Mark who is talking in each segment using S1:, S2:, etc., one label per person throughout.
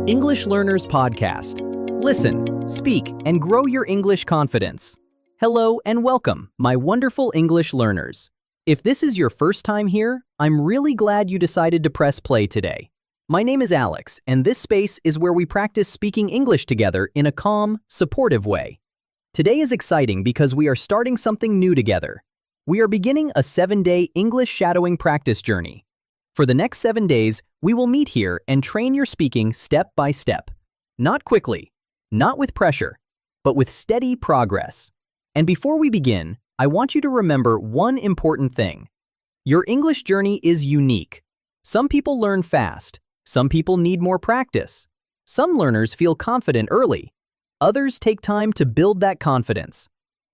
S1: English Learners Podcast. Listen, speak, and grow your English confidence. Hello and welcome, my wonderful English learners. If this is your first time here, I'm really glad you decided to press play today. My name is Alex, and this space is where we practice speaking English together in a calm, supportive way. Today is exciting because we are starting something new together. We are beginning a 7-day English shadowing practice journey. For the next 7 days, we will meet here and train your speaking step by step. Not quickly, not with pressure, but with steady progress. And before we begin, I want you to remember one important thing. Your English journey is unique. Some people learn fast. Some people need more practice. Some learners feel confident early. Others take time to build that confidence.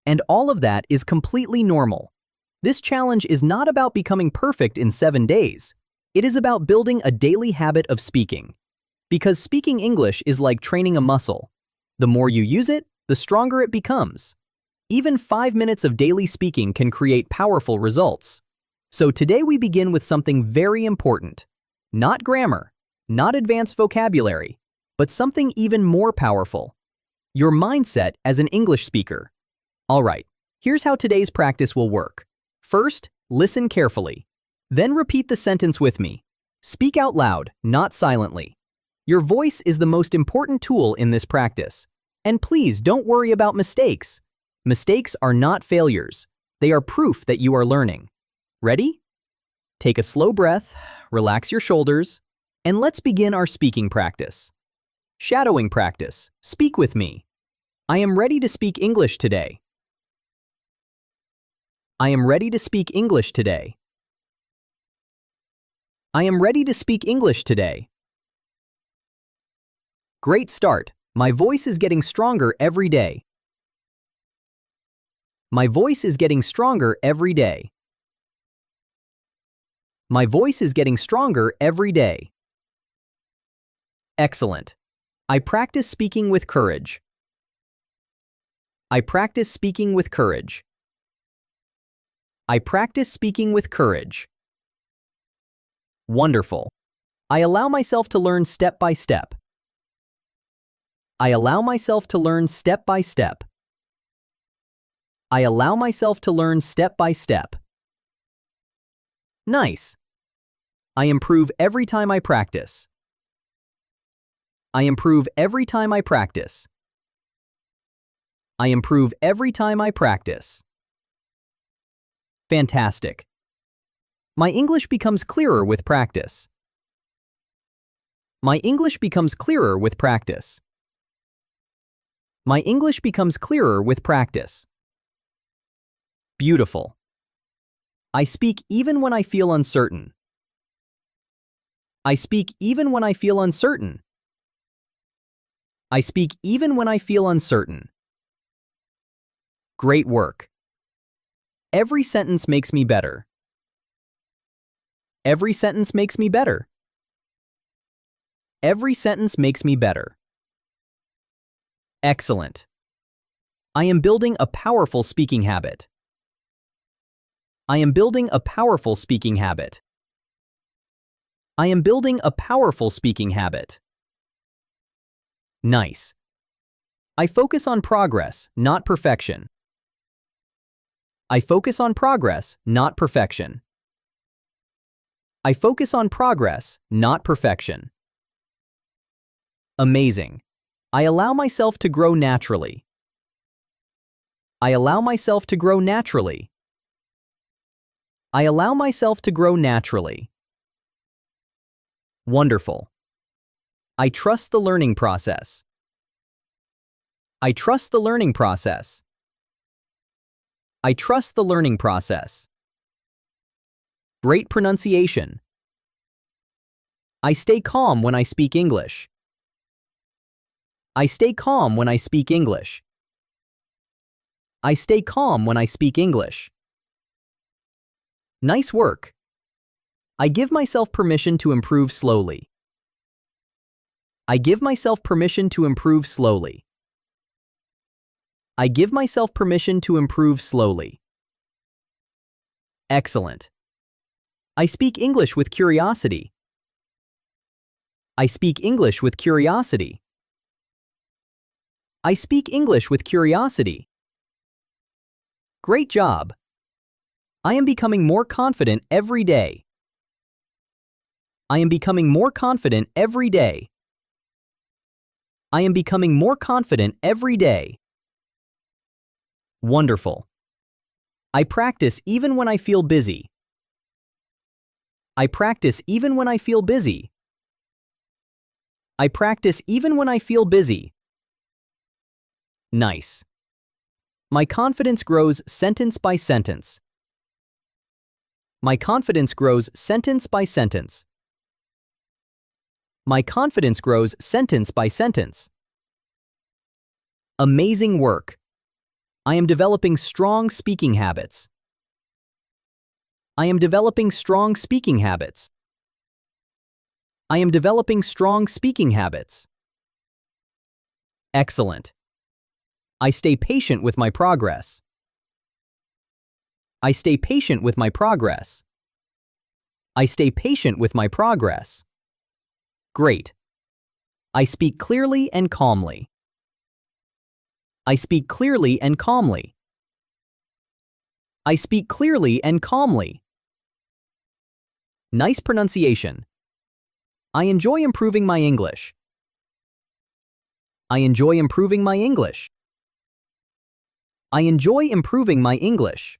S1: And all of that is completely normal. This challenge is not about becoming perfect in 7 days. It is about building a daily habit of speaking. Because speaking English is like training a muscle. The more you use it, the stronger it becomes. Even 5 minutes of daily speaking can create powerful results. So today we begin with something very important. Not grammar, not advanced vocabulary, but something even more powerful. Your mindset as an English speaker. All right, here's how today's practice will work. First, listen carefully. Then repeat the sentence with me. Speak out loud, not silently. Your voice is the most important tool in this practice. And please don't worry about mistakes. Mistakes are not failures. They are proof that you are learning. Ready? Take a slow breath, relax your shoulders, and let's begin our speaking practice. Shadowing practice. Speak with me. I am ready to speak English today. I am ready to speak English today. I am ready to speak English today. Great start. My voice is getting stronger every day. My voice is getting stronger every day. My voice is getting stronger every day. Excellent. I practice speaking with courage. I practice speaking with courage. I practice speaking with courage. Wonderful. I allow myself to learn step by step. I allow myself to learn step by step. I allow myself to learn step by step. Nice. I improve every time I practice. I improve every time I practice. I improve every time I practice. Fantastic. My English becomes clearer with practice. My English becomes clearer with practice. My English becomes clearer with practice. Beautiful. I speak even when I feel uncertain. I speak even when I feel uncertain. I speak even when I feel uncertain. Great work. Every sentence makes me better. Every sentence makes me better. Every sentence makes me better. Excellent. I am building a powerful speaking habit. I am building a powerful speaking habit. I am building a powerful speaking habit. Nice. I focus on progress, not perfection. I focus on progress, not perfection. I focus on progress, not perfection. Amazing. I allow myself to grow naturally. I allow myself to grow naturally. I allow myself to grow naturally. Wonderful. I trust the learning process. I trust the learning process. I trust the learning process. Great pronunciation. I stay calm when I speak English. I stay calm when I speak English. I stay calm when I speak English. Nice work. I give myself permission to improve slowly. I give myself permission to improve slowly. I give myself permission to improve slowly. Excellent. I speak English with curiosity. I speak English with curiosity. I speak English with curiosity. Great job. I am becoming more confident every day. I am becoming more confident every day. I am becoming more confident every day. Wonderful. I practice even when I feel busy. I practice even when I feel busy. I practice even when I feel busy. Nice. My confidence grows sentence by sentence. My confidence grows sentence by sentence. My confidence grows sentence by sentence. Amazing work. I am developing strong speaking habits. I am developing strong speaking habits. I am developing strong speaking habits. Excellent. I stay patient with my progress. I stay patient with my progress. I stay patient with my progress. Great. I speak clearly and calmly. I speak clearly and calmly. I speak clearly and calmly. Nice pronunciation. I enjoy improving my English. I enjoy improving my English. I enjoy improving my English.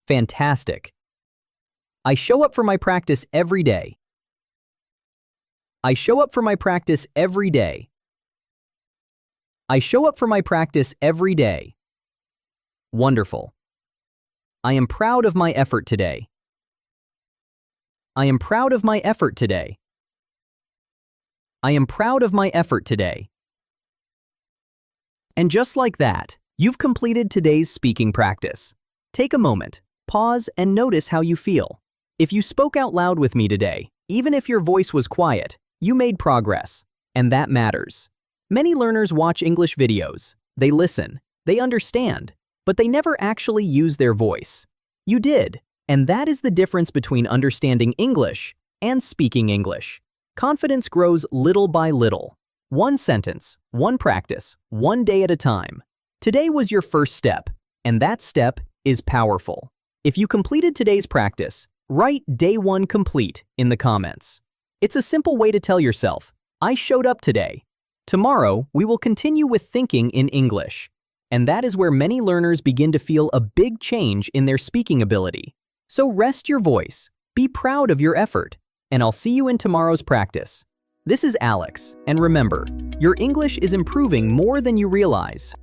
S1: Fantastic. I show up for my practice every day. I show up for my practice every day. I show up for my practice every day. Wonderful. I am proud of my effort today. I am proud of my effort today. I am proud of my effort today. And just like that, you've completed today's speaking practice. Take a moment, pause, and notice how you feel. If you spoke out loud with me today, even if your voice was quiet, you made progress, and that matters. Many learners watch English videos. They listen, they understand, but they never actually use their voice. You did, and that is the difference between understanding English and speaking English. Confidence grows little by little. One sentence, one practice, one day at a time. Today was your first step, and that step is powerful. If you completed today's practice, write Day 1 complete in the comments. It's a simple way to tell yourself, I showed up today. Tomorrow, we will continue with thinking in English. And that is where many learners begin to feel a big change in their speaking ability. So rest your voice, be proud of your effort, and I'll see you in tomorrow's practice. This is Alex, and remember, your English is improving more than you realize.